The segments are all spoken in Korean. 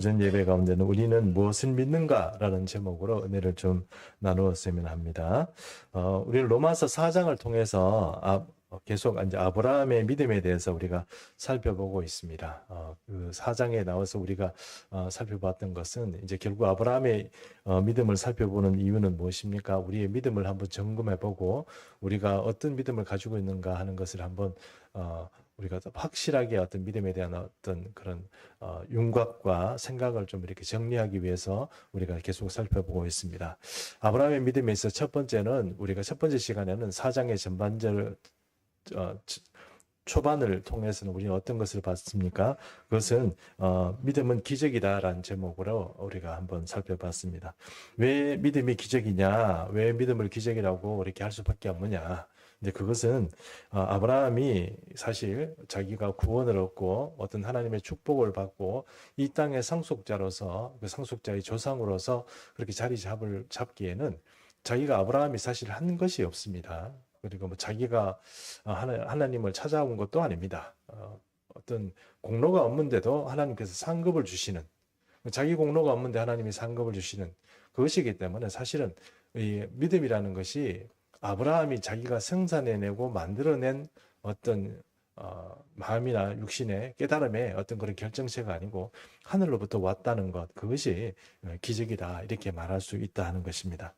전 예배 가운데는 우리는 무엇을 믿는가라는 제목으로 은혜를 좀 나누었으면 합니다. 우리는 로마서 4장을 통해서 계속 이제 아브라함의 믿음에 대해서 우리가 살펴보고 있습니다. 그 4장에 나와서 우리가 살펴봤던 것은 이제 결국 아브라함의 믿음을 살펴보는 이유는 무엇입니까? 우리의 믿음을 한번 점검해보고 우리가 어떤 믿음을 가지고 있는가 하는 것을 한번 우리가 확실하게 어떤 믿음에 대한 어떤 그런 윤곽과 생각을 좀 이렇게 정리하기 위해서 우리가 계속 살펴보고 있습니다. 아브라함의 믿음에 있어 첫 번째는 우리가 첫 번째 시간에는 사장의 전반절 초반을 통해서는 우리는 어떤 것을 봤습니까? 그것은 믿음은 기적이다라는 제목으로 우리가 한번 살펴봤습니다. 왜 믿음이 기적이냐? 왜 믿음을 기적이라고 이렇게 할 수밖에 없느냐? 근데 그것은 아브라함이 사실 자기가 구원을 얻고 어떤 하나님의 축복을 받고 이 땅의 상속자로서 그 상속자의 조상으로서 그렇게 잡기에는 자기가 아브라함이 사실 한 것이 없습니다. 그리고 뭐 자기가 하나님을 찾아온 것도 아닙니다. 어떤 공로가 없는데도 하나님께서 상급을 주시는, 자기 공로가 없는데 하나님이 상급을 주시는 그것이기 때문에 사실은 이 믿음이라는 것이 아브라함이 자기가 생산해내고 만들어낸 어떤 마음이나 육신의 깨달음의 어떤 그런 결정체가 아니고 하늘로부터 왔다는 것, 그것이 기적이다 이렇게 말할 수 있다 하는 것입니다.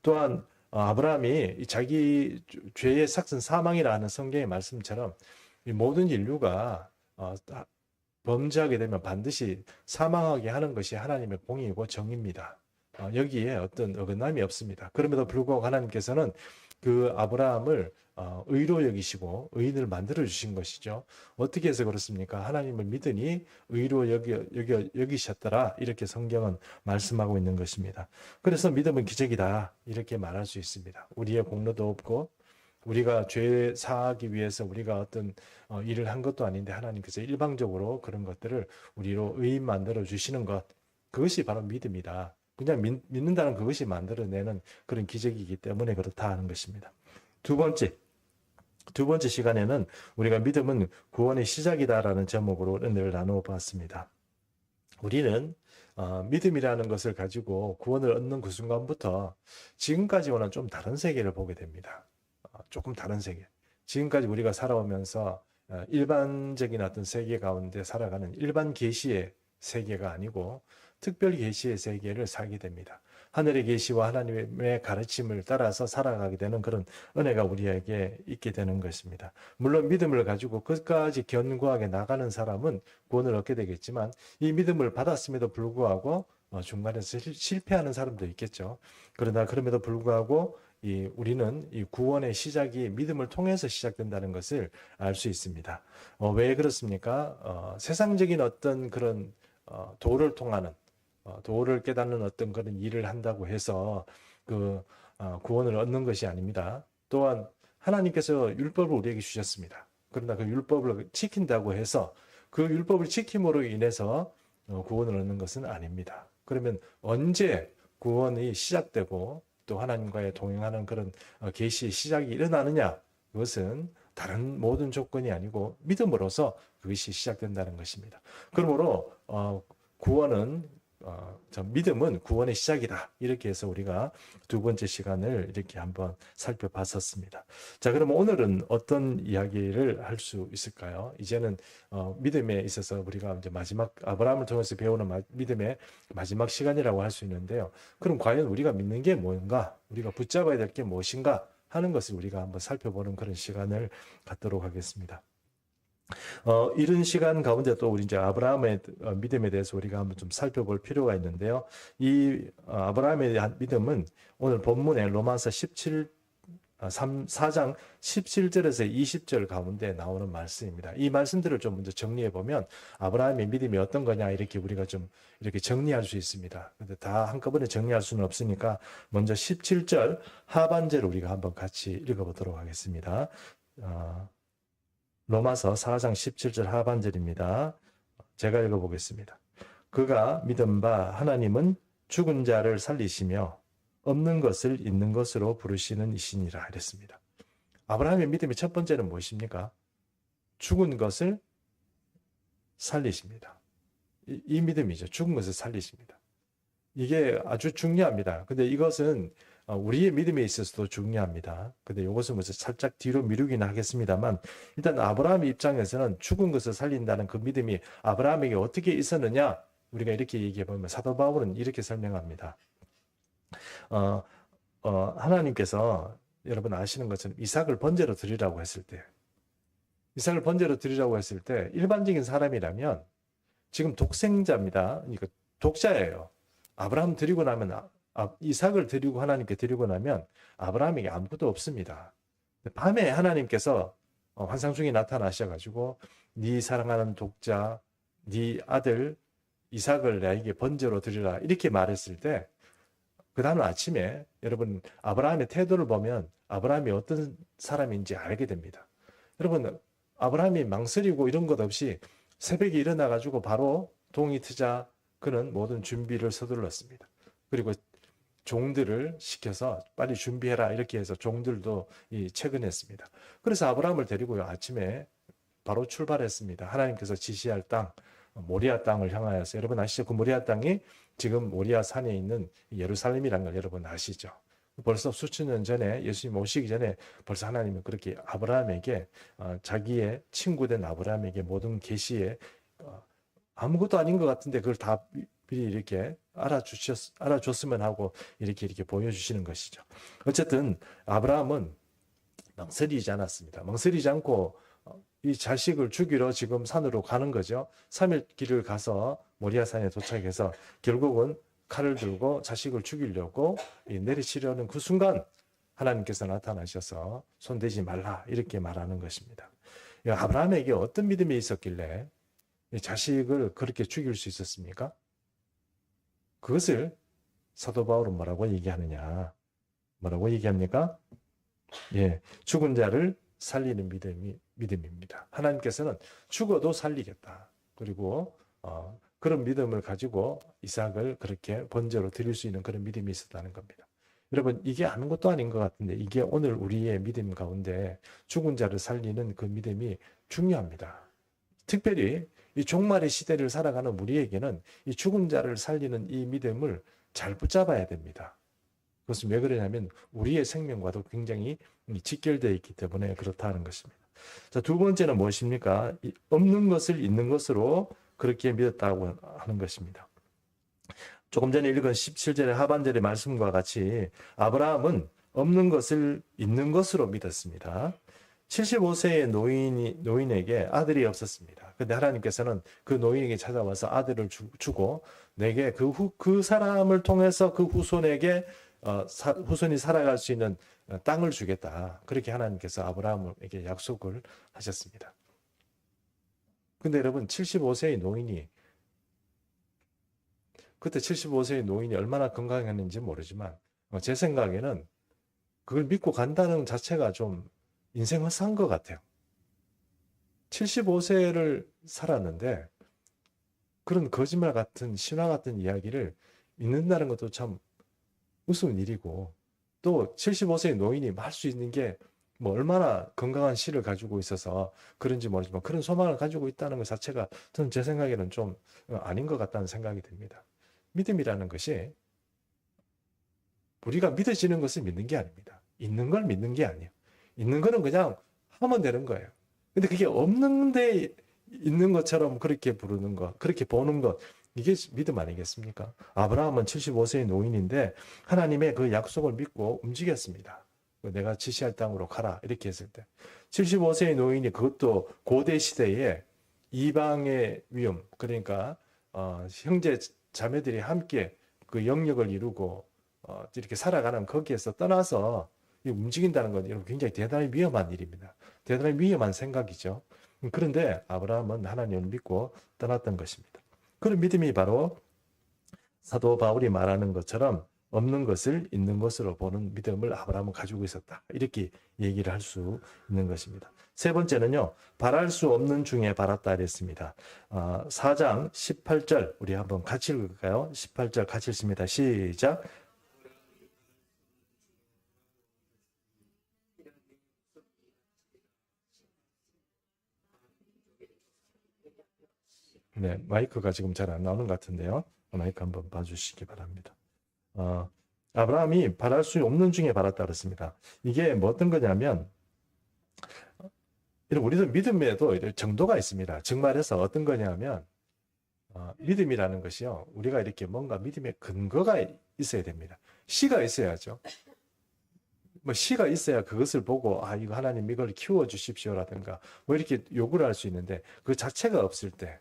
또한 아브라함이 자기 죄의 삭슨 사망이라는 성경의 말씀처럼 이 모든 인류가 범죄하게 되면 반드시 사망하게 하는 것이 하나님의 공의이고 정의입니다. 여기에 어떤 어긋남이 없습니다. 그럼에도 불구하고 하나님께서는 그 아브라함을 의로 여기시고 의인을 만들어 주신 것이죠. 어떻게 해서 그렇습니까? 하나님을 믿으니 의로 여기셨더라 이렇게 성경은 말씀하고 있는 것입니다. 그래서 믿음은 기적이다 이렇게 말할 수 있습니다. 우리의 공로도 없고 우리가 죄 사하기 위해서 우리가 어떤 일을 한 것도 아닌데 하나님께서 일방적으로 그런 것들을 우리로 의인 만들어 주시는 것, 그것이 바로 믿음이다. 그냥 믿는다는 그것이 만들어내는 그런 기적이기 때문에 그렇다 하는 것입니다. 두 번째 시간에는 우리가 믿음은 구원의 시작이다라는 제목으로 은혜를 나누어 봤습니다. 우리는 믿음이라는 것을 가지고 구원을 얻는 그 순간부터 지금까지와는 좀 다른 세계를 보게 됩니다. 조금 다른 세계. 지금까지 우리가 살아오면서 일반적인 어떤 세계 가운데 살아가는 일반 계시의 세계가 아니고 특별 계시의 세계를 살게 됩니다. 하늘의 계시와 하나님의 가르침을 따라서 살아가게 되는 그런 은혜가 우리에게 있게 되는 것입니다. 물론 믿음을 가지고 끝까지 견고하게 나가는 사람은 구원을 얻게 되겠지만 이 믿음을 받았음에도 불구하고 중간에서 실패하는 사람도 있겠죠. 그러나 그럼에도 불구하고 우리는 이 구원의 시작이 믿음을 통해서 시작된다는 것을 알 수 있습니다. 왜 그렇습니까? 세상적인 어떤 그런 도를 통하는 도를 깨닫는 어떤 그런 일을 한다고 해서 그 구원을 얻는 것이 아닙니다. 또한 하나님께서 율법을 우리에게 주셨습니다. 그러나 그 율법을 지킨다고 해서 그 율법을 지킴으로 인해서 구원을 얻는 것은 아닙니다. 그러면 언제 구원이 시작되고 또 하나님과의 동행하는 그런 계시의 시작이 일어나느냐? 그것은 다른 모든 조건이 아니고 믿음으로서 그것이 시작된다는 것입니다. 그러므로 구원은 믿음은 구원의 시작이다. 이렇게 해서 우리가 두 번째 시간을 이렇게 한번 살펴봤었습니다. 자, 그럼 오늘은 어떤 이야기를 할 수 있을까요? 이제는 믿음에 있어서 우리가 이제 마지막 아브라함을 통해서 배우는 믿음의 마지막 시간이라고 할 수 있는데요. 그럼 과연 우리가 믿는 게 뭔가, 우리가 붙잡아야 될 게 무엇인가 하는 것을 우리가 한번 살펴보는 그런 시간을 갖도록 하겠습니다. 이런 시간 가운데 또 우리 이제 아브라함의 믿음에 대해서 우리가 한번 좀 살펴볼 필요가 있는데요. 이 아브라함에 대한 믿음은 오늘 본문에 로마서 4장 17절에서 20절 가운데 나오는 말씀입니다. 이 말씀들을 좀 먼저 정리해 보면 아브라함의 믿음이 어떤 거냐 이렇게 우리가 좀 이렇게 정리할 수 있습니다. 근데 다 한꺼번에 정리할 수는 없으니까 먼저 17절 하반절을 우리가 한번 같이 읽어보도록 하겠습니다. 로마서 4장 17절 하반절입니다. 제가 읽어보겠습니다. 그가 믿은 바 하나님은 죽은 자를 살리시며 없는 것을 있는 것으로 부르시는 이시니라 이랬습니다. 아브라함의 믿음의 첫 번째는 무엇입니까? 죽은 것을 살리십니다. 이 믿음이죠. 죽은 것을 살리십니다. 이게 아주 중요합니다. 근데 이것은 우리의 믿음에 있어서도 중요합니다. 근데 이것은 무슨 살짝 뒤로 미루긴 하겠습니다만, 일단 아브라함 입장에서는 죽은 것을 살린다는 그 믿음이 아브라함에게 어떻게 있었느냐, 우리가 이렇게 얘기해 보면 사도 바울은 이렇게 설명합니다. 어, 하나님께서 여러분 아시는 것처럼 이삭을 번제로 드리라고 했을 때, 이삭을 번제로 드리라고 했을 때 일반적인 사람이라면 지금 독생자입니다. 그러니까 독자예요. 아브라함 드리고 나면 이삭을 드리고 하나님께 드리고 나면 아브라함에게 아무것도 없습니다. 밤에 하나님께서 환상 중에 나타나셔가지고 네 사랑하는 독자, 네 아들 이삭을 나에게 번제로 드리라 이렇게 말했을 때 그 다음 아침에 여러분 아브라함의 태도를 보면 아브라함이 어떤 사람인지 알게 됩니다. 여러분 아브라함이 망설이고 이런 것 없이 새벽에 일어나가지고 바로 동이 트자 그는 모든 준비를 서둘렀습니다. 그리고 종들을 시켜서 빨리 준비해라 이렇게 해서 종들도 퇴근했습니다. 그래서 아브라함을 데리고요 아침에 바로 출발했습니다. 하나님께서 지시할 땅 모리아 땅을 향하여서 여러분 아시죠? 그 모리아 땅이 지금 모리아 산에 있는 예루살렘이라는 걸 여러분 아시죠? 벌써 수천 년 전에 예수님 오시기 전에 벌써 하나님은 그렇게 아브라함에게 자기의 친구된 아브라함에게 모든 계시에 아무것도 아닌 것 같은데 그걸 다 미리 이렇게 알아줬으면 하고 이렇게 보여주시는 것이죠. 어쨌든 아브라함은 망설이지 않았습니다. 망설이지 않고 이 자식을 죽이러 지금 산으로 가는 거죠. 3일 길을 가서 모리아산에 도착해서 결국은 칼을 들고 자식을 죽이려고 내리치려는 그 순간 하나님께서 나타나셔서 손대지 말라 이렇게 말하는 것입니다. 아브라함에게 어떤 믿음이 있었길래 자식을 그렇게 죽일 수 있었습니까? 그것을 사도 바울은 뭐라고 얘기하느냐? 뭐라고 얘기합니까? 예, 죽은 자를 살리는 믿음입니다. 하나님께서는 죽어도 살리겠다. 그리고 그런 믿음을 가지고 이삭을 그렇게 번제로 드릴 수 있는 그런 믿음이 있었다는 겁니다. 여러분 이게 아무것도 아닌 것 같은데 이게 오늘 우리의 믿음 가운데 죽은 자를 살리는 그 믿음이 중요합니다. 특별히 이 종말의 시대를 살아가는 우리에게는 이 죽은 자를 살리는 이 믿음을 잘 붙잡아야 됩니다. 그것은 왜 그러냐면 우리의 생명과도 굉장히 직결되어 있기 때문에 그렇다는 것입니다. 자, 두 번째는 무엇입니까? 없는 것을 있는 것으로 그렇게 믿었다고 하는 것입니다. 조금 전에 읽은 17절의 하반절의 말씀과 같이 아브라함은 없는 것을 있는 것으로 믿었습니다. 75세의 노인에게 아들이 없었습니다. 근데 하나님께서는 그 노인에게 찾아와서 아들을 주고 내게 그 사람을 통해서 그 후손에게 후손이 살아갈 수 있는 땅을 주겠다. 그렇게 하나님께서 아브라함에게 약속을 하셨습니다. 근데 여러분 75세의 노인이 그때 75세의 노인이 얼마나 건강했는지 모르지만 제 생각에는 그걸 믿고 간다는 자체가 좀 인생 헛산 것 같아요. 75세를 살았는데 그런 거짓말 같은 신화 같은 이야기를 믿는다는 것도 참 우스운 일이고 또 75세의 노인이 할 수 있는 게 뭐 얼마나 건강한 씨를 가지고 있어서 그런지 모르지만 그런 소망을 가지고 있다는 것 자체가 저는 제 생각에는 좀 아닌 것 같다는 생각이 듭니다. 믿음이라는 것이 우리가 믿어지는 것을 믿는 게 아닙니다. 있는 걸 믿는 게 아니에요. 있는 거는 그냥 하면 되는 거예요. 근데 그게 없는데 있는 것처럼 그렇게 부르는 것, 그렇게 보는 것, 이게 믿음 아니겠습니까? 아브라함은 75세의 노인인데 하나님의 그 약속을 믿고 움직였습니다. 내가 지시할 땅으로 가라 이렇게 했을 때 75세의 노인이 그것도 고대 시대에 이방의 위험, 그러니까 형제 자매들이 함께 그 영역을 이루고 이렇게 살아가는 거기에서 떠나서 움직인다는 건 굉장히 대단히 위험한 일입니다. 대단히 위험한 생각이죠. 그런데 아브라함은 하나님을 믿고 떠났던 것입니다. 그런 믿음이 바로 사도 바울이 말하는 것처럼 없는 것을 있는 것으로 보는 믿음을 아브라함은 가지고 있었다. 이렇게 얘기를 할 수 있는 것입니다. 세 번째는요. 바랄 수 없는 중에 바랐다 이랬습니다. 4장 18절 우리 한번 같이 읽을까요? 18절 같이 읽습니다. 시작. 네, 마이크가 지금 잘 안 나오는 것 같은데요. 마이크 한번 봐주시기 바랍니다. 아브라함이 바랄 수 없는 중에 바랐다 그랬습니다. 이게 뭐 어떤 거냐면, 우리도 믿음에도 정도가 있습니다. 즉 말해서 어떤 거냐면, 믿음이라는 것이요, 우리가 이렇게 뭔가 믿음의 근거가 있어야 됩니다. 씨가 있어야죠. 뭐 씨가 있어야 그것을 보고 이거 하나님 이걸 키워 주십시오라든가 뭐 이렇게 요구를 할 수 있는데, 그 자체가 없을 때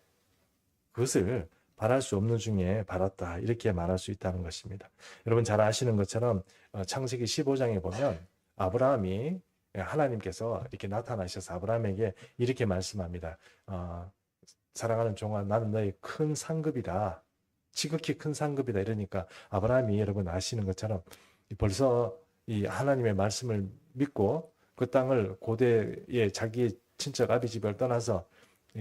그것을 바랄 수 없는 중에 바랐다, 이렇게 말할 수 있다는 것입니다. 여러분 잘 아시는 것처럼 창세기 15장에 보면 아브라함이, 하나님께서 이렇게 나타나셔서 아브라함에게 이렇게 말씀합니다. 사랑하는 종아, 나는 너의 큰 상급이다. 지극히 큰 상급이다. 이러니까 아브라함이, 여러분 아시는 것처럼 벌써 이 하나님의 말씀을 믿고 그 땅을, 고대의 자기의 친척 아비집을 떠나서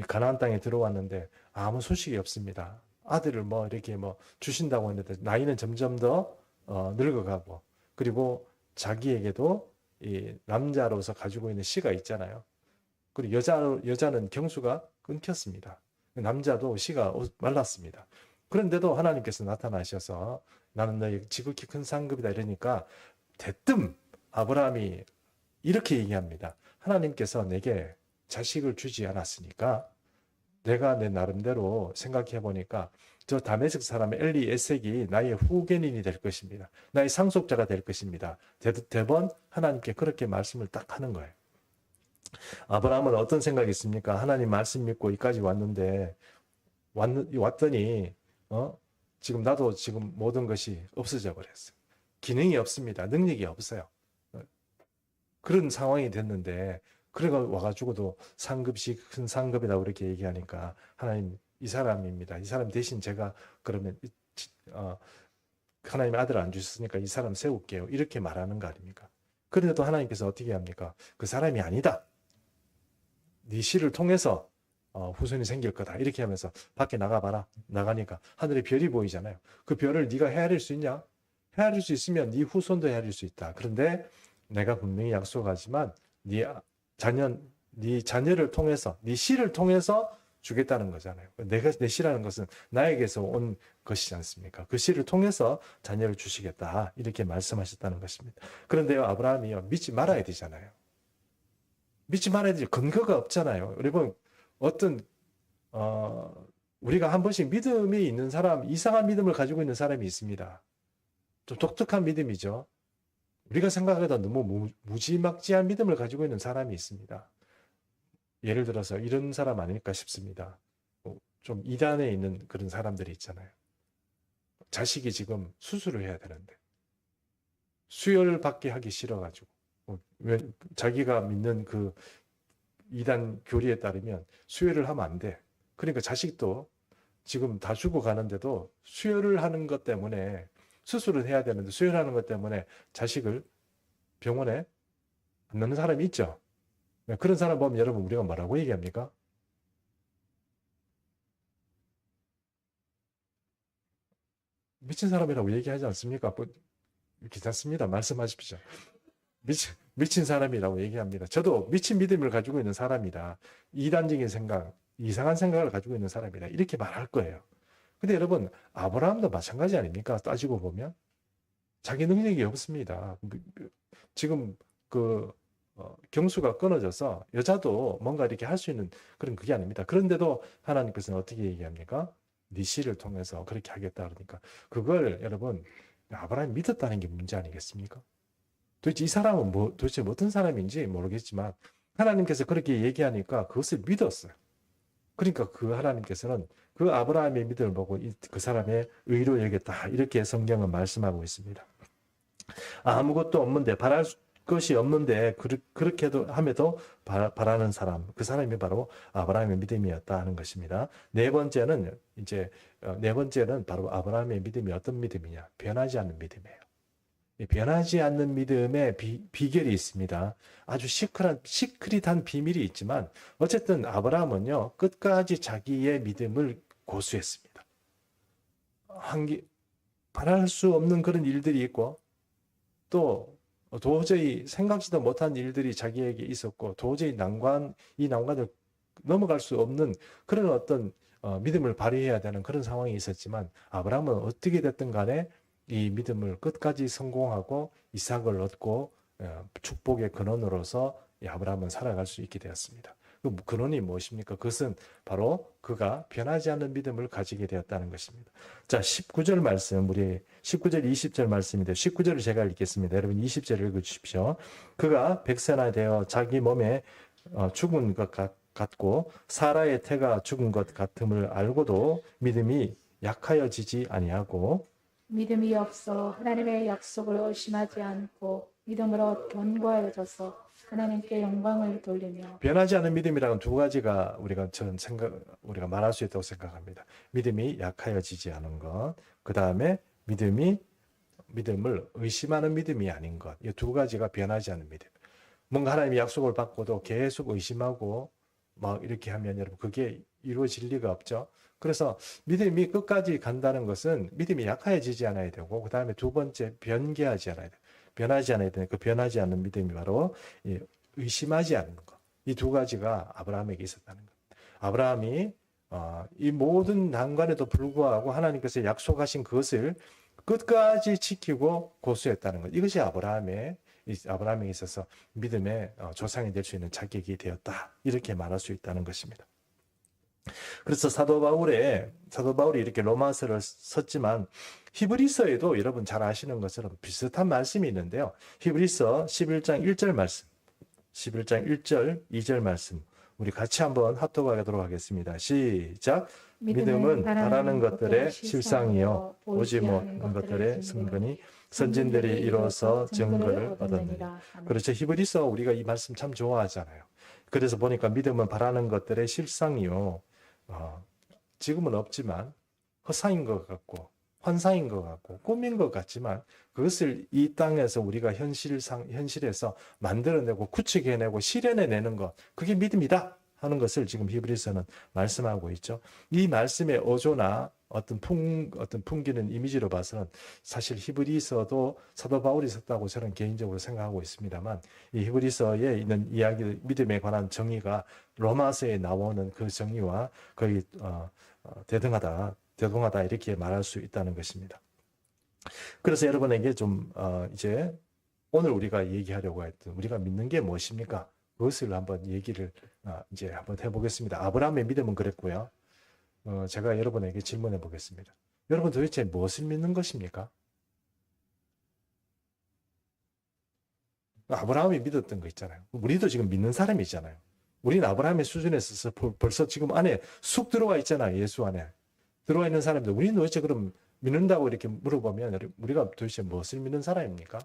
가나안 땅에 들어왔는데 아무 소식이 없습니다. 아들을 뭐 이렇게 뭐 주신다고 했는데 나이는 점점 더 늙어가고, 그리고 자기에게도 이 남자로서 가지고 있는 씨가 있잖아요. 그리고 여자는 경수가 끊겼습니다. 남자도 씨가 말랐습니다. 그런데도 하나님께서 나타나셔서 나는 너희 지극히 큰 상급이다 이러니까 대뜸 아브라함이 이렇게 얘기합니다. 하나님께서 내게 자식을 주지 않았으니까 내가 내 나름대로 생각해 보니까 저 다메섹 사람의 엘리에섹이 나의 후견인이 될 것입니다. 나의 상속자가 될 것입니다. 대번 하나님께 그렇게 말씀을 딱 하는 거예요. 아브라함은 어떤 생각이 있습니까? 하나님 말씀 믿고 여기까지 왔는데 왔더니 지금 나도 지금 모든 것이 없어져 버렸어요. 기능이 없습니다. 능력이 없어요. 그런 상황이 됐는데, 그래가 와가지고도 상급씩 큰 상급이라고 이렇게 얘기하니까 하나님, 이 사람입니다. 이 사람 대신 제가 그러면 하나님 아들 안 주셨으니까 이 사람 세울게요. 이렇게 말하는 거 아닙니까? 그런데도 하나님께서 어떻게 합니까? 그 사람이 아니다. 네 씨를 통해서 후손이 생길 거다. 이렇게 하면서 밖에 나가봐라. 나가니까 하늘에 별이 보이잖아요. 그 별을 네가 헤아릴 수 있냐? 헤아릴 수 있으면 네 후손도 헤아릴 수 있다. 그런데 내가 분명히 약속하지만 네 자녀를 통해서, 네 씨를 통해서 주겠다는 거잖아요. 내 씨라는 것은 나에게서 온 것이지 않습니까? 그 씨를 통해서 자녀를 주시겠다. 이렇게 말씀하셨다는 것입니다. 그런데요, 아브라함이요, 믿지 말아야 되잖아요. 믿지 말아야 되죠. 근거가 없잖아요. 여러분, 우리가 한 번씩 믿음이 있는 사람, 이상한 믿음을 가지고 있는 사람이 있습니다. 좀 독특한 믿음이죠. 우리가 생각하다 너무 무지막지한 믿음을 가지고 있는 사람이 있습니다. 예를 들어서 이런 사람 아닐까 싶습니다. 좀 이단에 있는 그런 사람들이 있잖아요. 자식이 지금 수술을 해야 되는데 수혈받게 하기 싫어가지고, 자기가 믿는 그 이단 교리에 따르면 수혈을 하면 안 돼. 그러니까 자식도 지금 다 죽어가는데도 수혈을 하는 것 때문에, 수술을 해야 되는데 수혈하는 것 때문에 자식을 병원에 안 넣는 사람이 있죠. 그런 사람 보면 여러분 우리가 뭐라고 얘기합니까? 미친 사람이라고 얘기하지 않습니까? 괜찮습니다. 말씀하십시오. 미친 사람이라고 얘기합니다. 저도 미친 믿음을 가지고 있는 사람이다. 이단적인 생각, 이상한 생각을 가지고 있는 사람이다. 이렇게 말할 거예요. 근데 여러분, 아브라함도 마찬가지 아닙니까? 따지고 보면. 자기 능력이 없습니다. 지금 경수가 끊어져서 여자도 뭔가 이렇게 할 수 있는 그런 그게 아닙니다. 그런데도 하나님께서는 어떻게 얘기합니까? 네 씨를 통해서 그렇게 하겠다 그러니까, 그걸 여러분, 아브라함이 믿었다는 게 문제 아니겠습니까? 도대체 이 사람은 도대체 어떤 사람인지 모르겠지만 하나님께서 그렇게 얘기하니까 그것을 믿었어요. 그러니까 그 하나님께서는 그 아브라함의 믿음을 보고 그 사람의 의로 여겼다. 이렇게 성경은 말씀하고 있습니다. 아무것도 없는데, 바랄 것이 없는데 그렇게도 함에도 바라는 사람, 그 사람이 바로 아브라함의 믿음이었다 하는 것입니다. 네 번째는 바로 아브라함의 믿음이 어떤 믿음이냐? 변하지 않는 믿음이에요. 변하지 않는 믿음의 비결이 있습니다. 아주 시크릿한 비밀이 있지만 어쨌든 아브라함은요, 끝까지 자기의 믿음을 고수했습니다. 바랄 수 없는 그런 일들이 있고, 또 도저히 생각지도 못한 일들이 자기에게 있었고, 도저히 이 난관을 넘어갈 수 없는 그런 어떤 믿음을 발휘해야 되는 그런 상황이 있었지만 아브라함은 어떻게 됐든 간에 이 믿음을 끝까지 성공하고 이삭을 얻고 축복의 근원으로서 이 아브라함은 살아갈 수 있게 되었습니다. 그 근원이 무엇입니까? 그것은 바로 그가 변하지 않는 믿음을 가지게 되었다는 것입니다. 자, 19절 말씀, 우리 19절, 20절 말씀인데 19절을 제가 읽겠습니다. 여러분 20절 읽어주십시오. 그가 백세나 되어 자기 몸에 죽은 것 같고 사라의 태가 죽은 것 같음을 알고도 믿음이 약하여지지 아니하고 믿음이 없어 하나님의 약속을 의심하지 않고 믿음으로 견고해져서 하나님께 영광을 돌리며. 변하지 않은 믿음이라는 두 가지가 우리가 말할 수 있다고 생각합니다. 믿음이 약하여지지 않은 것, 그 다음에 믿음을 의심하는 믿음이 아닌 것. 이 두 가지가 변하지 않는 믿음. 뭔가 하나님의 약속을 받고도 계속 의심하고 막 이렇게 하면 여러분 그게 이루어질 리가 없죠. 그래서 믿음이 끝까지 간다는 것은 믿음이 약해지지 않아야 되고, 그 다음에 두 번째 변하지 않아야 돼요. 변하지 않아야 되는 그 변하지 않는 믿음이 바로 의심하지 않는 것. 이 두 가지가 아브라함에게 있었다는 것. 아브라함이 이 모든 난관에도 불구하고 하나님께서 약속하신 그것을 끝까지 지키고 고수했다는 것. 이것이 아브라함에게 있어서 믿음의 조상이 될 수 있는 자격이 되었다. 이렇게 말할 수 있다는 것입니다. 그래서 사도 바울이 이렇게 로마서를 썼지만 히브리서에도 여러분 잘 아시는 것처럼 비슷한 말씀이 있는데요. 히브리서 11장 1절 말씀, 11장 1절, 2절 말씀 우리 같이 한번 합독하도록 하겠습니다. 시작. 믿음은 바라는 것들의 실상이요 오지 못한 것들의 증거니 선진들이 이뤄서 증거를 얻었느니라. 그렇죠. 히브리서 우리가 이 말씀 참 좋아하잖아요. 그래서 보니까 믿음은 바라는 것들의 실상이요. 지금은 없지만 허상인 것 같고 환상인 것 같고 꿈인 것 같지만 그것을 이 땅에서 우리가 현실에서 만들어내고 구축해내고 실현해내는 것, 그게 믿음이다 하는 것을 지금 히브리서는 말씀하고 있죠. 이 말씀의 어조나 어떤 풍기는 이미지로 봐서는 사실 히브리서도 사도 바울이 썼다고 저는 개인적으로 생각하고 있습니다만, 이 히브리서에 있는 이야기, 믿음에 관한 정의가 로마서에 나오는 그 정의와 거의 대등하다 이렇게 말할 수 있다는 것입니다. 그래서 여러분에게 좀 이제 오늘 우리가 얘기하려고 했던 우리가 믿는 게 무엇입니까? 그것을 한번 얘기를 이제 한번 해보겠습니다. 아브라함의 믿음은 그랬고요. 제가 여러분에게 질문해 보겠습니다. 여러분 도대체 무엇을 믿는 것입니까? 아브라함이 믿었던 거 있잖아요. 우리도 지금 믿는 사람이 있잖아요. 우리는 아브라함의 수준에 있어서 벌써 지금 안에 쑥 들어와 있잖아요. 예수 안에 들어와 있는 사람들. 우리는 도대체 그럼 믿는다고 이렇게 물어보면 우리가 도대체 무엇을 믿는 사람입니까?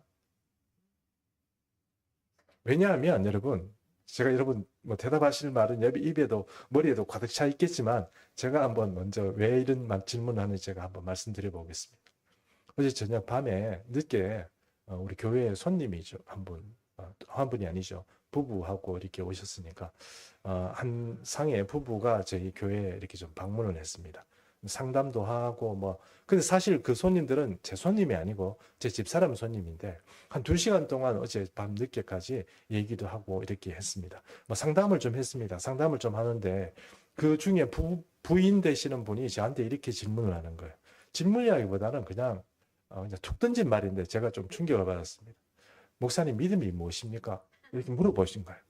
왜냐하면 여러분, 제가 여러분 뭐 대답하실 말은 입에도 머리에도 가득 차 있겠지만 제가 한번 먼저 왜 이런 질문을 하는지 제가 한번 말씀드려 보겠습니다. 어제 저녁 밤에 늦게 우리 교회에 손님이죠. 한 분이 아니죠. 부부하고 이렇게 오셨으니까 한 상의 부부가 저희 교회에 이렇게 좀 방문을 했습니다. 상담도 하고 뭐. 근데 사실 그 손님들은 제 손님이 아니고 제 집사람 손님인데 한 2시간 동안 어제 밤 늦게까지 얘기도 하고 이렇게 했습니다. 뭐 상담을 좀 했습니다. 상담을 좀 하는데 그 중에 부인 되시는 분이 저한테 이렇게 질문을 하는 거예요. 질문이라기보다는 그냥 툭 던진 말인데 제가 좀 충격을 받았습니다. 목사님, 믿음이 무엇입니까? 이렇게 물어보신 거예요.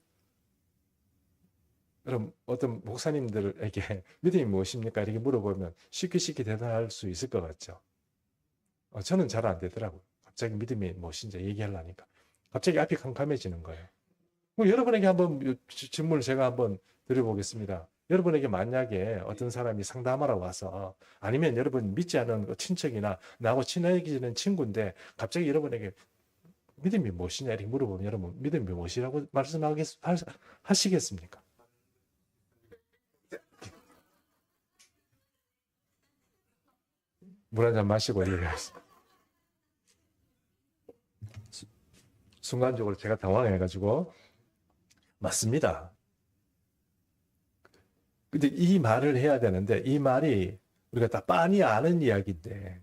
그럼 어떤 목사님들에게 믿음이 무엇입니까? 이렇게 물어보면 쉽게 대답할 수 있을 것 같죠. 저는 잘 안 되더라고요. 갑자기 믿음이 무엇인지 얘기하려니까 갑자기 앞이 캄캄해지는 거예요. 여러분에게 한번 질문을 제가 한번 드려보겠습니다. 여러분에게 만약에 어떤 사람이 상담하러 와서, 아니면 여러분 믿지 않은 친척이나 나하고 친해지는 친구인데 갑자기 여러분에게 믿음이 무엇이냐 이렇게 물어보면 여러분 믿음이 무엇이라고 하시겠습니까? 물 한 잔 마시고 얘기하겠습니다. 순간적으로 제가 당황해가지고 맞습니다. 근데 이 말을 해야 되는데 이 말이 우리가 다 빤히 아는 이야기인데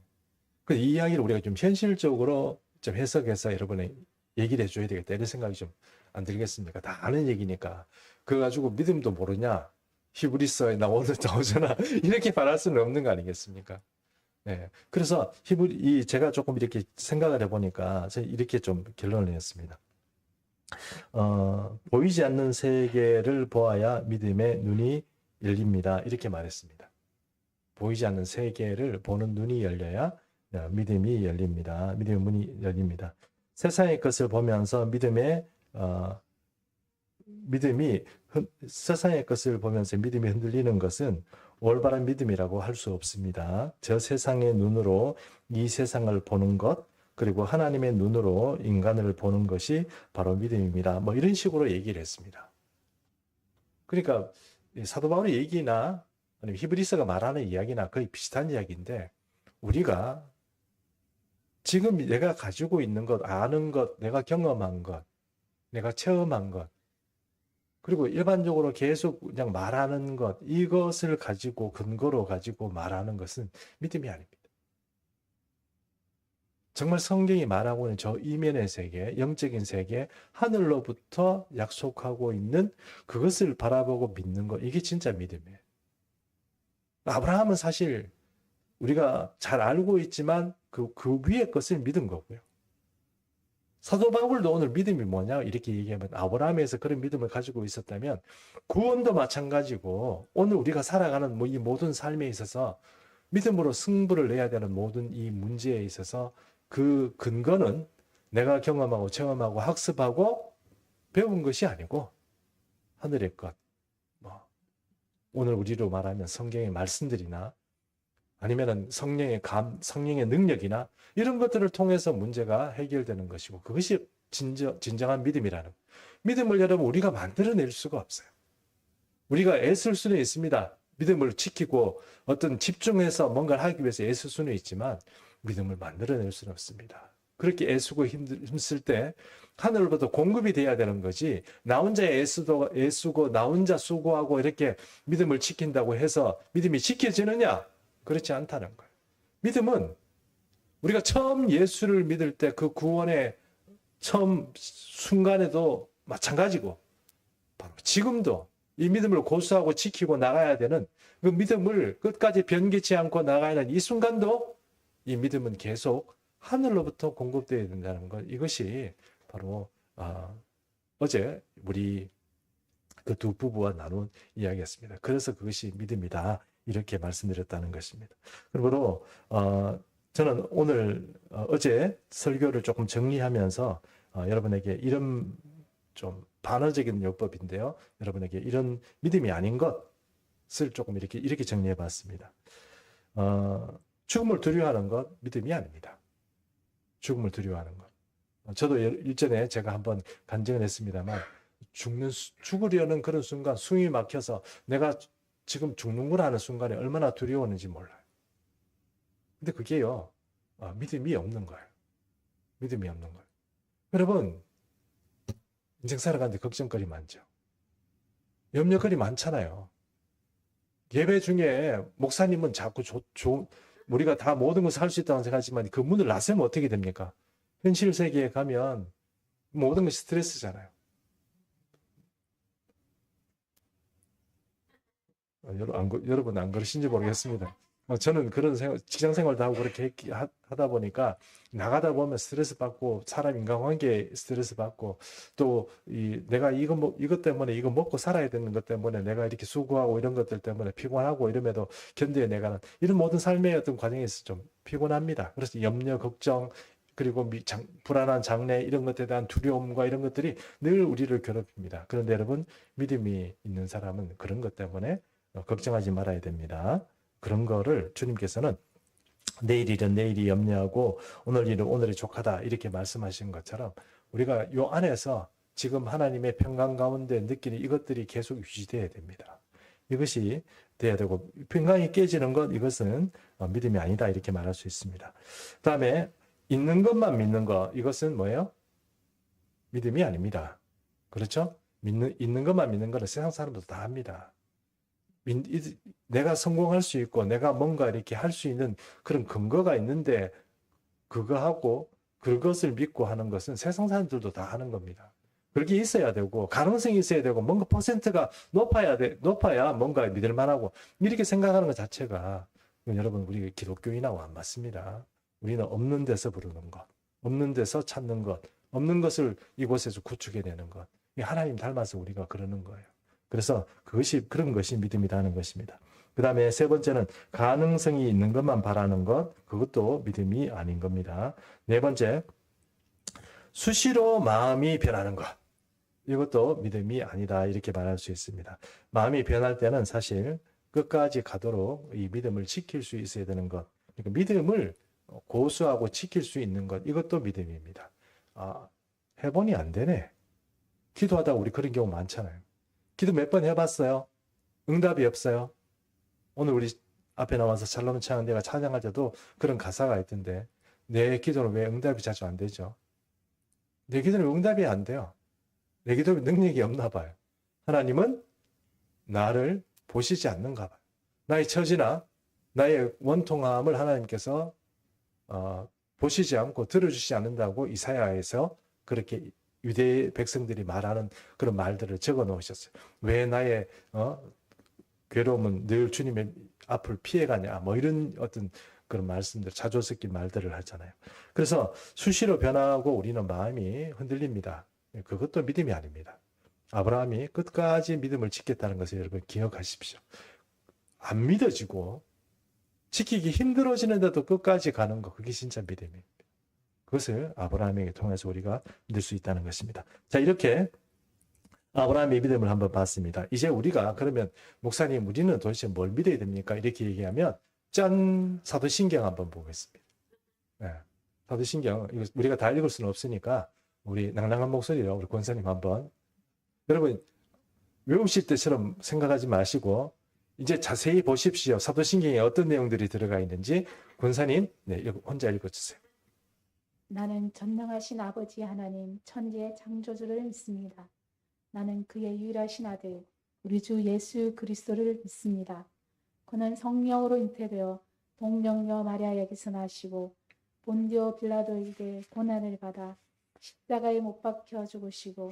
이 이야기를 우리가 좀 현실적으로 좀 해석해서 여러분의 얘기를 해줘야 되겠다 이런 생각이 좀 안 들겠습니까? 다 아는 얘기니까. 그거 가지고 믿음도 모르냐? 히브리서에 나오잖아. 이렇게 말할 수는 없는 거 아니겠습니까? 네. 그래서 제가 조금 이렇게 생각을 해보니까 이렇게 좀 결론을 내렸습니다. 보이지 않는 세계를 보아야 믿음의 눈이 열립니다. 이렇게 말했습니다. 보이지 않는 세계를 보는 눈이 열려야 믿음이 열립니다. 믿음의 문이 열립니다. 세상의 것을 보면서 세상의 것을 보면서 믿음이 흔들리는 것은 올바른 믿음이라고 할 수 없습니다. 저 세상의 눈으로 이 세상을 보는 것, 그리고 하나님의 눈으로 인간을 보는 것이 바로 믿음입니다. 뭐 이런 식으로 얘기를 했습니다. 그러니까 사도 바울의 얘기나 아니면 히브리서가 말하는 이야기나 거의 비슷한 이야기인데, 우리가 지금 내가 가지고 있는 것, 아는 것, 내가 경험한 것, 내가 체험한 것, 그리고 일반적으로 계속 그냥 말하는 것, 이것을 가지고 근거로 가지고 말하는 것은 믿음이 아닙니다. 정말 성경이 말하고 있는 저 이면의 세계, 영적인 세계, 하늘로부터 약속하고 있는 그것을 바라보고 믿는 것, 이게 진짜 믿음이에요. 아브라함은 사실 우리가 잘 알고 있지만 그 위의 것을 믿은 거고요. 사도 바울도 오늘 믿음이 뭐냐 이렇게 얘기하면, 아브라함에서 그런 믿음을 가지고 있었다면 구원도 마찬가지고, 오늘 우리가 살아가는 이 모든 삶에 있어서 믿음으로 승부를 내야 되는 모든 이 문제에 있어서 그 근거는 내가 경험하고 체험하고 학습하고 배운 것이 아니고 하늘의 것, 오늘 우리로 말하면 성경의 말씀들이나 아니면은 성령의 능력이나 이런 것들을 통해서 문제가 해결되는 것이고, 그것이 진정한 믿음이라는. 믿음을 여러분 우리가 만들어낼 수가 없어요. 우리가 애쓸 수는 있습니다. 믿음을 지키고 어떤 집중해서 뭔가를 하기 위해서 애쓸 수는 있지만 믿음을 만들어낼 수는 없습니다. 그렇게 애쓰고 힘쓸 때 하늘로부터 공급이 돼야 되는 거지, 나 혼자 애쓰고 나 혼자 수고하고 이렇게 믿음을 지킨다고 해서 믿음이 지켜지느냐? 그렇지 않다는 거예요. 믿음은 우리가 처음 예수를 믿을 때 그 구원의 처음 순간에도 마찬가지고, 바로 지금도 이 믿음을 고수하고 지키고 나가야 되는, 그 믿음을 끝까지 변개치 않고 나가야 하는 이 순간도 이 믿음은 계속 하늘로부터 공급되어야 된다는 것, 이것이 바로 어제 우리 그 두 부부와 나눈 이야기였습니다. 그래서 그것이 믿음이다, 이렇게 말씀드렸다는 것입니다. 그러므로 저는 오늘 어제 설교를 조금 정리하면서 여러분에게 이런 좀 반어적인 요법인데요, 여러분에게 이런 믿음이 아닌 것을 조금 이렇게 정리해 봤습니다. 죽음을 두려워하는 것 믿음이 아닙니다. 죽음을 두려워하는 것. 저도 일전에 제가 한번 간증을 했습니다만, 죽으려는 그런 순간 숨이 막혀서 내가 지금 죽는구나 하는 순간에 얼마나 두려웠는지 몰라요. 근데 그게요, 믿음이 없는 거예요. 믿음이 없는 거예요. 여러분, 인생 살아가는데 걱정거리 많죠. 염려거리 많잖아요. 예배 중에 목사님은 자꾸 우리가 다 모든 것을 할 수 있다고 생각하지만 그 문을 나서면 어떻게 됩니까? 현실 세계에 가면 모든 것이 스트레스잖아요. 여러분 안 그러신지 모르겠습니다. 저는 그런 직장 생활도 하고 그렇게 하다 보니까 나가다 보면 스트레스 받고, 사람 인간관계에 스트레스 받고, 또 내가 이것 때문에 이거 먹고 살아야 되는 것 때문에 내가 이렇게 수고하고 이런 것들 때문에 피곤하고 이러면도 견뎌내가는 이런 모든 삶의 어떤 과정에서 좀 피곤합니다. 그래서 염려, 걱정, 그리고 불안한 장래, 이런 것에 대한 두려움과 이런 것들이 늘 우리를 괴롭힙니다. 그런데 여러분, 믿음이 있는 사람은 그런 것 때문에 걱정하지 말아야 됩니다. 그런 거를 주님께서는 내일 일은 내일이 염려하고 오늘 일은 오늘이 족하다, 이렇게 말씀하신 것처럼 우리가 요 안에서 지금 하나님의 평강 가운데 느끼는 이것들이 계속 유지돼야 됩니다. 이것이 돼야 되고, 평강이 깨지는 것, 이것은 믿음이 아니다, 이렇게 말할 수 있습니다. 그 다음에 있는 것만 믿는 것, 이것은 뭐예요? 믿음이 아닙니다. 그렇죠? 있는 것만 믿는 것은 세상 사람도 다 합니다. 내가 성공할 수 있고 내가 뭔가 이렇게 할 수 있는 그런 근거가 있는데, 그것을 믿고 하는 것은 세상 사람들도 다 하는 겁니다. 그렇게 있어야 되고 가능성이 있어야 되고 뭔가 퍼센트가 높아야 뭔가 믿을 만하고 이렇게 생각하는 것 자체가 여러분 우리 기독교인하고 안 맞습니다. 우리는 없는 데서 부르는 것, 없는 데서 찾는 것, 없는 것을 이곳에서 구축해내는 것. 이 하나님 닮아서 우리가 그러는 거예요. 그래서 그런 것이 믿음이라는 것입니다. 그 다음에 세 번째는 가능성이 있는 것만 바라는 것, 그것도 믿음이 아닌 겁니다. 네 번째, 수시로 마음이 변하는 것. 이것도 믿음이 아니다 이렇게 말할 수 있습니다. 마음이 변할 때는 사실 끝까지 가도록 이 믿음을 지킬 수 있어야 되는 것. 그러니까 믿음을 고수하고 지킬 수 있는 것. 이것도 믿음입니다. 아, 해보니 안 되네. 기도하다 우리 그런 경우 많잖아요. 기도 몇 번 해봤어요. 응답이 없어요. 오늘 우리 앞에 나와서 샬롬 찬양 내가 찬양할 때도 그런 가사가 있던데 내 기도는 왜 응답이 자주 안 되죠? 내 기도는 응답이 안 돼요. 내 기도에 능력이 없나 봐요. 하나님은 나를 보시지 않는가 봐요. 나의 처지나 나의 원통함을 하나님께서 보시지 않고 들어주지 않는다고 이사야에서 그렇게 유대 백성들이 말하는 그런 말들을 적어 놓으셨어요. 왜 나의 괴로움은 늘 주님의 앞을 피해가냐 뭐 이런 어떤 그런 말씀들 자조 섞인 말들을 하잖아요. 그래서 수시로 변하고 우리는 마음이 흔들립니다. 그것도 믿음이 아닙니다. 아브라함이 끝까지 믿음을 지켰다는 것을 여러분 기억하십시오. 안 믿어지고 지키기 힘들어지는데도 끝까지 가는 거 그게 진짜 믿음입니다. 그것을 아브라함에게 통해서 우리가 믿을 수 있다는 것입니다. 자, 이렇게 아브라함의 믿음을 한번 봤습니다. 이제 우리가 그러면 목사님 우리는 도대체 뭘 믿어야 됩니까? 이렇게 얘기하면 짠 사도신경 한번 보겠습니다. 네, 사도신경 이거 우리가 다 읽을 수는 없으니까 우리 낭낭한 목소리로 우리 권사님 한번 여러분 외우실 때처럼 생각하지 마시고 이제 자세히 보십시오. 사도신경에 어떤 내용들이 들어가 있는지 권사님 네, 혼자 읽어주세요. 나는 전능하신 아버지 하나님 천지의 창조주를 믿습니다. 나는 그의 유일하신 아들 우리 주 예수 그리스도를 믿습니다. 그는 성령으로 잉태되어 동정녀 마리아에게서 나시고 본디오 빌라도에게 고난을 받아 십자가에 못 박혀 죽으시고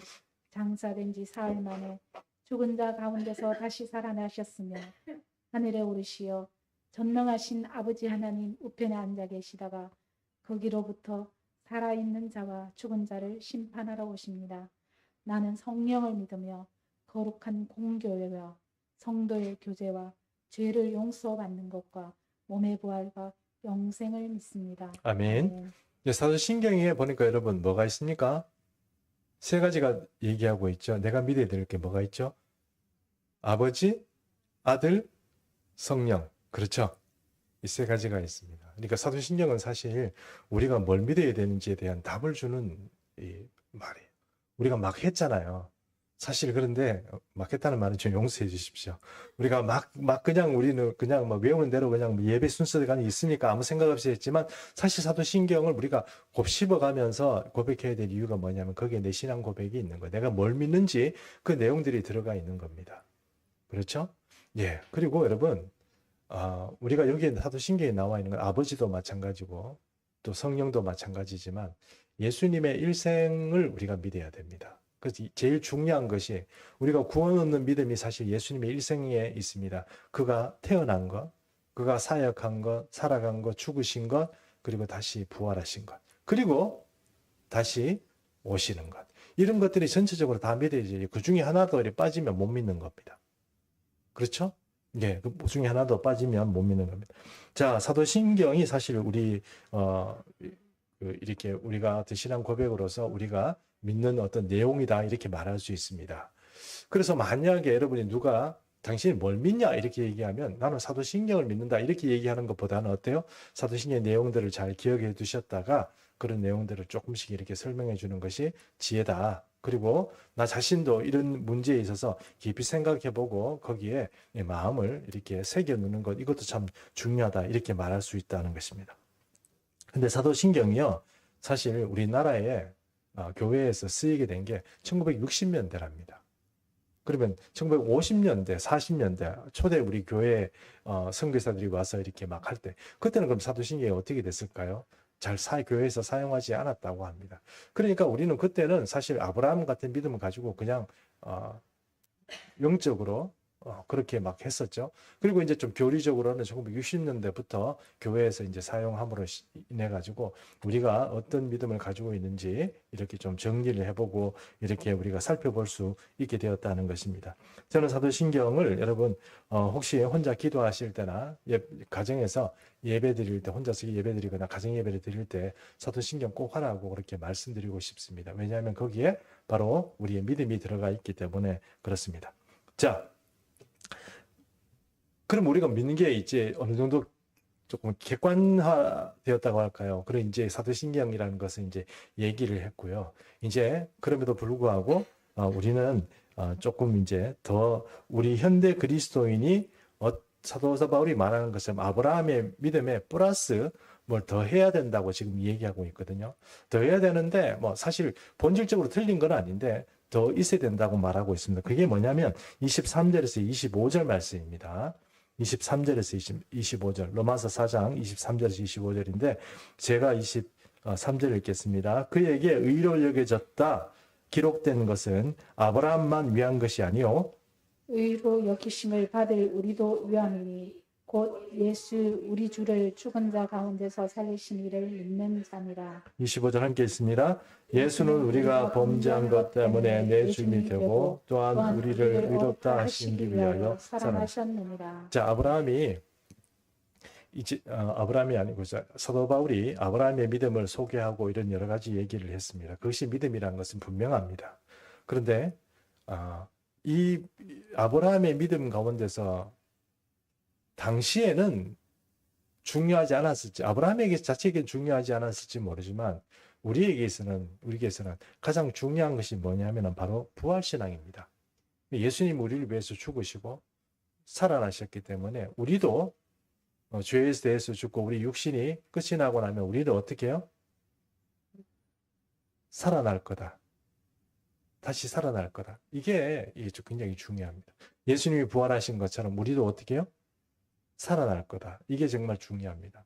장사된 지 사흘 만에 죽은 자 가운데서 다시 살아나셨으며 하늘에 오르시어 전능하신 아버지 하나님 우편에 앉아 계시다가 거기로부터 살아있는 자와 죽은 자를 심판하러 오십니다. 나는 성령을 믿으며 거룩한 공교회와 성도의 교제와 죄를 용서받는 것과 몸의 부활과 영생을 믿습니다. 아멘. 사도신경에 보니까 여러분 뭐가 있습니까? 세 가지가 얘기하고 있죠. 내가 믿어야 될 게 뭐가 있죠? 아버지, 아들, 성령. 그렇죠? 이 세 가지가 있습니다. 그러니까 사도신경은 사실 우리가 뭘 믿어야 되는지에 대한 답을 주는 이 말이에요. 우리가 막 했잖아요. 사실 그런데 막 했다는 말은 좀 용서해 주십시오. 우리가 우리는 그냥 막 외우는 대로 그냥 예배 순서가 있으니까 아무 생각 없이 했지만 사실 사도신경을 우리가 곱씹어가면서 고백해야 될 이유가 뭐냐면 거기에 내 신앙 고백이 있는 거예요. 내가 뭘 믿는지 그 내용들이 들어가 있는 겁니다. 그렇죠? 예. 그리고 여러분, 우리가 여기에 사도신경에 나와 있는 건 아버지도 마찬가지고 또 성령도 마찬가지지만 예수님의 일생을 우리가 믿어야 됩니다. 그래서 제일 중요한 것이 우리가 구원 얻는 믿음이 사실 예수님의 일생에 있습니다. 그가 태어난 것, 그가 사역한 것, 살아간 것, 죽으신 것, 그리고 다시 부활하신 것, 그리고 다시 오시는 것. 이런 것들이 전체적으로 다 믿어야지. 그 중에 하나도 빠지면 못 믿는 겁니다. 그렇죠? 예, 그 중에 하나도 빠지면 못 믿는 겁니다. 자, 사도신경이 사실 우리 이렇게 우리가 신앙 고백으로서 우리가 믿는 어떤 내용이다 이렇게 말할 수 있습니다. 그래서 만약에 여러분이 누가 당신이 뭘 믿냐 이렇게 얘기하면 나는 사도신경을 믿는다 이렇게 얘기하는 것보다는 어때요? 사도신경의 내용들을 잘 기억해 두셨다가 그런 내용들을 조금씩 이렇게 설명해 주는 것이 지혜다. 그리고 나 자신도 이런 문제에 있어서 깊이 생각해 보고 거기에 내 마음을 이렇게 새겨 놓는 것 이것도 참 중요하다 이렇게 말할 수 있다는 것입니다. 근데 사도신경이요 사실 우리나라에 교회에서 쓰이게 된 게 1960년대랍니다. 그러면 1950년대, 40년대 초대 우리 교회 선교사들이 와서 이렇게 막 할 때 그때는 그럼 사도신경이 어떻게 됐을까요? 교회에서 사용하지 않았다고 합니다. 그러니까 우리는 그때는 사실 아브라함 같은 믿음을 가지고 그냥 영적으로 그렇게 막 했었죠. 그리고 이제 좀 교리적으로는 1960년대부터 교회에서 이제 사용함으로 인해 가지고 우리가 어떤 믿음을 가지고 있는지 이렇게 좀 정리를 해보고 이렇게 우리가 살펴볼 수 있게 되었다는 것입니다. 저는 사도신경을 여러분 혹시 혼자 기도하실 때나 가정에서 예배 드릴 때 혼자서 예배 드리거나 가정 예배를 드릴 때 사도신경 꼭 하라고 그렇게 말씀드리고 싶습니다. 왜냐하면 거기에 바로 우리의 믿음이 들어가 있기 때문에 그렇습니다. 자, 그럼 우리가 믿는 게 이제 어느 정도 조금 객관화되었다고 할까요? 그런 이제 사도신경이라는 것은 이제 얘기를 했고요. 이제 그럼에도 불구하고 우리는 조금 이제 더 우리 현대 그리스도인이 사도 바울이 말하는 것처럼 아브라함의 믿음에 플러스 뭘 더 해야 된다고 지금 얘기하고 있거든요. 더 해야 되는데 뭐 사실 본질적으로 틀린 건 아닌데 더 있어야 된다고 말하고 있습니다. 그게 뭐냐면 23절에서 25절 말씀입니다. 23절에서 25절, 로마서 4장 23절에서 25절인데 제가 23절을 읽겠습니다. 그에게 의로 여겨졌다 기록된 것은 아브라함만 위한 것이 아니요 의로 여기심을 받을 우리도 위함이니 곧 예수 우리 주를 죽은 자 가운데서 살리신 이를 믿는 자니라. 25절 함께 있습니다. 예수는 우리가 범죄한 것 때문에 내 주님이 되고 또한 우리를 의롭다 하시기 위하여 사랑하셨느니라. 자, 아브라함이 이제 아브라함이 아니고 사도 바울이 아브라함의 믿음을 소개하고 이런 여러 가지 얘기를 했습니다. 그것이 믿음이라는 것은 분명합니다. 그런데 이 아브라함의 믿음 가운데서 당시에는 중요하지 않았을지, 아브라함에게 자체에게 중요하지 않았을지 모르지만 우리에게서는 가장 중요한 것이 뭐냐면 바로 부활신앙입니다. 예수님 우리를 위해서 죽으시고 살아나셨기 때문에 우리도 죄에 대해서 죽고 우리 육신이 끝이 나고 나면 우리를 어떻게 해요? 살아날 거다. 다시 살아날 거다. 이게 굉장히 중요합니다. 예수님이 부활하신 것처럼 우리도 어떻게 해요? 살아날 거다. 이게 정말 중요합니다.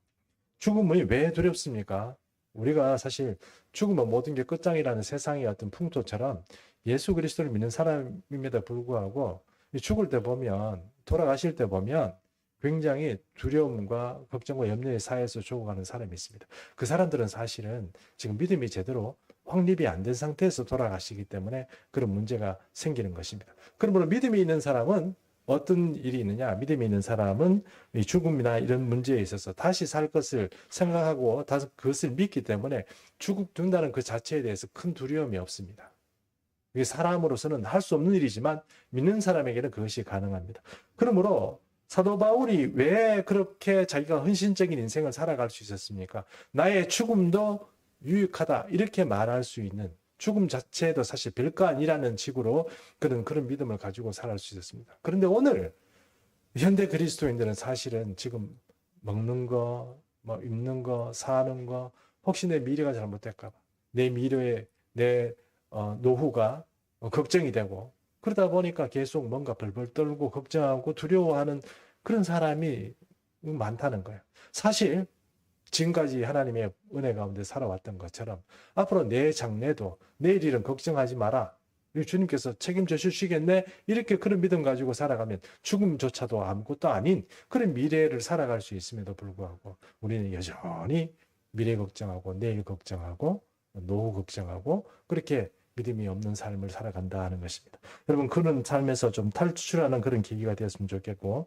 죽음이 왜 두렵습니까? 우리가 사실 죽으면 모든 게 끝장이라는 세상의 어떤 풍토처럼 예수 그리스도를 믿는 사람임에도 불구하고 죽을 때 보면, 돌아가실 때 보면 굉장히 두려움과 걱정과 염려의 사이에서 죽어가는 사람이 있습니다. 그 사람들은 사실은 지금 믿음이 제대로 확립이 안 된 상태에서 돌아가시기 때문에 그런 문제가 생기는 것입니다. 그러므로 믿음이 있는 사람은 어떤 일이 있느냐? 믿음이 있는 사람은 이 죽음이나 이런 문제에 있어서 다시 살 것을 생각하고 그것을 믿기 때문에 죽는다는 그 자체에 대해서 큰 두려움이 없습니다. 이게 사람으로서는 할 수 없는 일이지만 믿는 사람에게는 그것이 가능합니다. 그러므로 사도 바울이 왜 그렇게 자기가 헌신적인 인생을 살아갈 수 있었습니까? 나의 죽음도 유익하다 이렇게 말할 수 있는, 죽음 자체도 사실 별거 아니라는 식으로 그런 믿음을 가지고 살아갈 수 있었습니다. 그런데 오늘 현대 그리스도인들은 사실은 지금 먹는 거, 뭐 입는 거, 사는 거, 혹시 내 미래가 잘못될까 봐, 내 미래에 내 노후가 걱정이 되고, 그러다 보니까 계속 뭔가 벌벌 떨고 걱정하고 두려워하는 그런 사람이 많다는 거예요. 사실 지금까지 하나님의 은혜 가운데 살아왔던 것처럼 앞으로 내 장래도 내일 일은 걱정하지 마라. 주님께서 책임져 주시겠네. 이렇게 그런 믿음 가지고 살아가면 죽음조차도 아무것도 아닌 그런 미래를 살아갈 수 있음에도 불구하고 우리는 여전히 미래 걱정하고 내일 걱정하고 노후 걱정하고 그렇게 믿음이 없는 삶을 살아간다 하는 것입니다. 여러분 그런 삶에서 좀 탈출하는 그런 계기가 되었으면 좋겠고,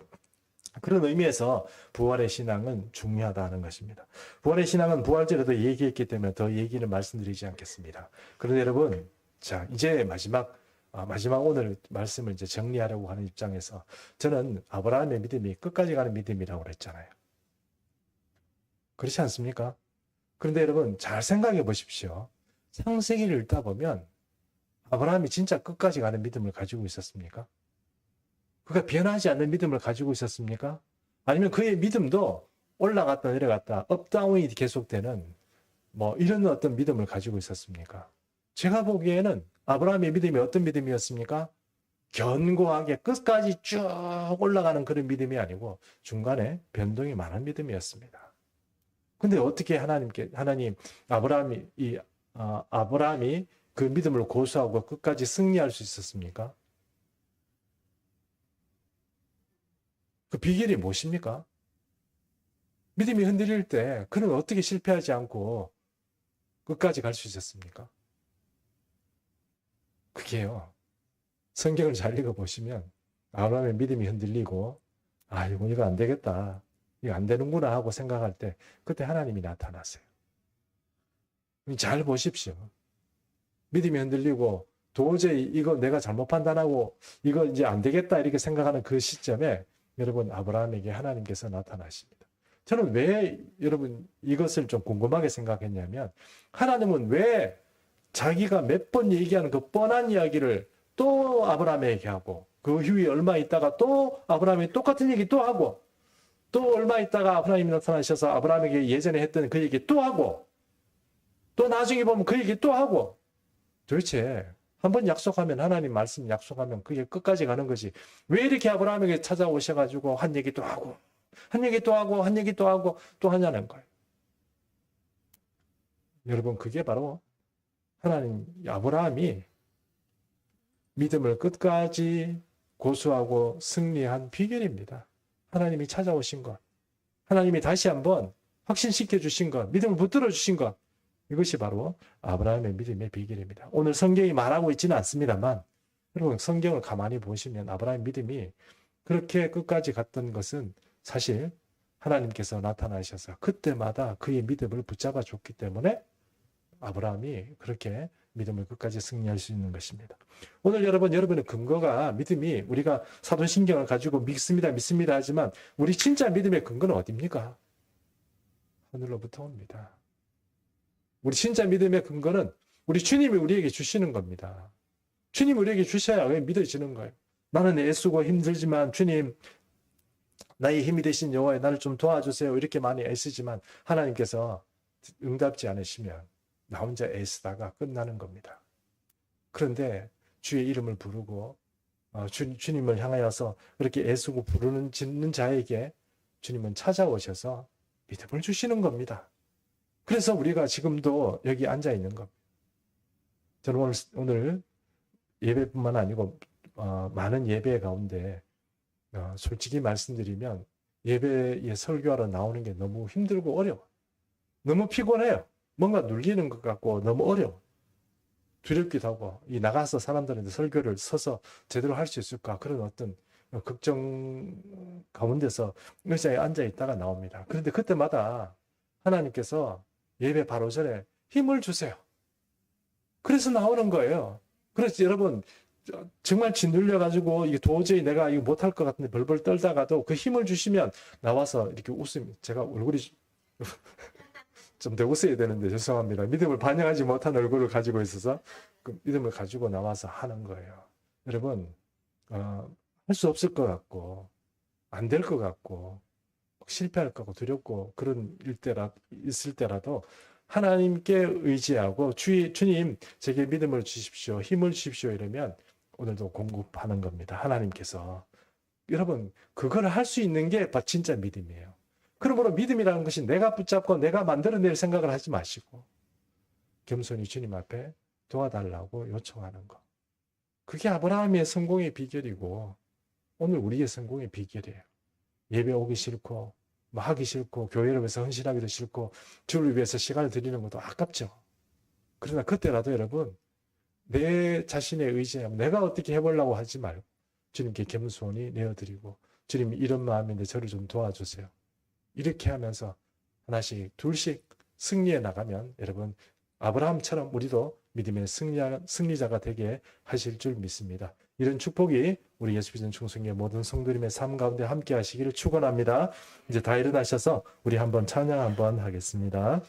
그런 의미에서 부활의 신앙은 중요하다는 것입니다. 부활의 신앙은 부활절에도 얘기했기 때문에 더 얘기는 말씀드리지 않겠습니다. 그런데 여러분, 자 이제 마지막 오늘 말씀을 이제 정리하려고 하는 입장에서 저는 아브라함의 믿음이 끝까지 가는 믿음이라고 그랬잖아요. 그렇지 않습니까? 그런데 여러분 잘 생각해 보십시오. 창세기를 읽다 보면 아브라함이 진짜 끝까지 가는 믿음을 가지고 있었습니까? 그가 변하지 않는 믿음을 가지고 있었습니까? 아니면 그의 믿음도 올라갔다 내려갔다 업다운이 계속되는 뭐 이런 어떤 믿음을 가지고 있었습니까? 제가 보기에는 아브라함의 믿음이 어떤 믿음이었습니까? 견고하게 끝까지 쭉 올라가는 그런 믿음이 아니고 중간에 변동이 많은 믿음이었습니다. 근데 어떻게 하나님 아브라함이 그 믿음을 고수하고 끝까지 승리할 수 있었습니까? 그 비결이 무엇입니까? 믿음이 흔들릴 때 그는 어떻게 실패하지 않고 끝까지 갈 수 있었습니까? 그게요. 성경을 잘 읽어보시면 아브라함의 믿음이 흔들리고 이거 안 되겠다. 이거 안 되는구나 하고 생각할 때 그때 하나님이 나타났어요. 잘 보십시오. 믿음이 흔들리고 도저히 이거 내가 잘못 판단하고 이거 이제 안 되겠다 이렇게 생각하는 그 시점에 여러분 아브라함에게 하나님께서 나타나십니다. 저는 왜 여러분 이것을 좀 궁금하게 생각했냐면 하나님은 왜 자기가 몇 번 얘기하는 그 뻔한 이야기를 또 아브라함에게 하고 그 후에 얼마 있다가 또 아브라함이 똑같은 얘기 또 하고 또 얼마 있다가 아브라함이 나타나셔서 아브라함에게 예전에 했던 그 얘기 또 하고 또 나중에 보면 그 얘기 또 하고 도대체 한번 약속하면 하나님 말씀 약속하면 그게 끝까지 가는 거지 왜 이렇게 아브라함에게 찾아오셔가지고 한 얘기 또 하고 한 얘기 또 하고 한 얘기 또 하고 또 하냐는 거예요. 여러분 그게 바로 하나님 아브라함이 믿음을 끝까지 고수하고 승리한 비결입니다. 하나님이 찾아오신 것, 하나님이 다시 한번 확신시켜 주신 것, 믿음을 붙들어 주신 것, 이것이 바로 아브라함의 믿음의 비결입니다. 오늘 성경이 말하고 있지는 않습니다만 여러분 성경을 가만히 보시면 아브라함의 믿음이 그렇게 끝까지 갔던 것은 사실 하나님께서 나타나셔서 그때마다 그의 믿음을 붙잡아 줬기 때문에 아브라함이 그렇게 믿음을 끝까지 승리할 수 있는 것입니다. 오늘 여러분의 근거가 믿음이 우리가 사도신경을 가지고 믿습니다 하지만 우리 진짜 믿음의 근거는 어디입니까? 하늘로부터 옵니다. 우리 진짜 믿음의 근거는 우리 주님이 우리에게 주시는 겁니다. 주님이 우리에게 주셔야 믿어지는 거예요. 나는 애쓰고 힘들지만 주님 나의 힘이 되신 여호와여 나를 좀 도와주세요. 이렇게 많이 애쓰지만 하나님께서 응답지 않으시면 나 혼자 애쓰다가 끝나는 겁니다. 그런데 주의 이름을 부르고 주님을 향하여서 그렇게 애쓰고 짓는 자에게 주님은 찾아오셔서 믿음을 주시는 겁니다. 그래서 우리가 지금도 여기 앉아 있는 겁니다. 저는 오늘 예배뿐만 아니고 많은 예배 가운데 솔직히 말씀드리면 예배에 설교하러 나오는 게 너무 힘들고 어려워. 너무 피곤해요. 뭔가 눌리는 것 같고 너무 어려워. 두렵기도 하고 이 나가서 사람들한테 설교를 서서 제대로 할 수 있을까 그런 어떤 걱정 가운데서 의자에 앉아 있다가 나옵니다. 그런데 그때마다 하나님께서 예배 바로 전에 힘을 주세요. 그래서 나오는 거예요. 그래서 여러분 정말 짓눌려가지고 이게 도저히 내가 이거 못할 것 같은데 벌벌 떨다가도 그 힘을 주시면 나와서 이렇게 웃음 제가 얼굴이 좀 더 웃어야 되는데 죄송합니다. 믿음을 반영하지 못한 얼굴을 가지고 있어서 그 믿음을 가지고 나와서 하는 거예요. 여러분 할 수 없을 것 같고 안 될 것 같고 실패할 것 같고 두렵고 그런 있을 때라도 하나님께 의지하고 주님 제게 믿음을 주십시오. 힘을 주십시오. 이러면 오늘도 공급하는 겁니다. 하나님께서. 여러분 그걸 할 수 있는 게 진짜 믿음이에요. 그러므로 믿음이라는 것이 내가 붙잡고 내가 만들어낼 생각을 하지 마시고 겸손히 주님 앞에 도와달라고 요청하는 것. 그게 아브라함의 성공의 비결이고 오늘 우리의 성공의 비결이에요. 예배 오기 싫고 하기 싫고 교회를 위해서 헌신하기도 싫고 주를 위해서 시간을 드리는 것도 아깝죠. 그러나 그때라도 여러분 내 자신의 의지하면 내가 어떻게 해보려고 하지 말고 주님께 겸손히 내어드리고 주님 이런 마음인데 저를 좀 도와주세요. 이렇게 하면서 하나씩 둘씩 승리해 나가면 여러분 아브라함처럼 우리도 믿음의 승리자가 되게 하실 줄 믿습니다. 이런 축복이 우리 예수비전 충성의 모든 성도님의 삶 가운데 함께 하시기를 축원합니다. 이제 다 일어나셔서 우리 한번 찬양 한번 하겠습니다.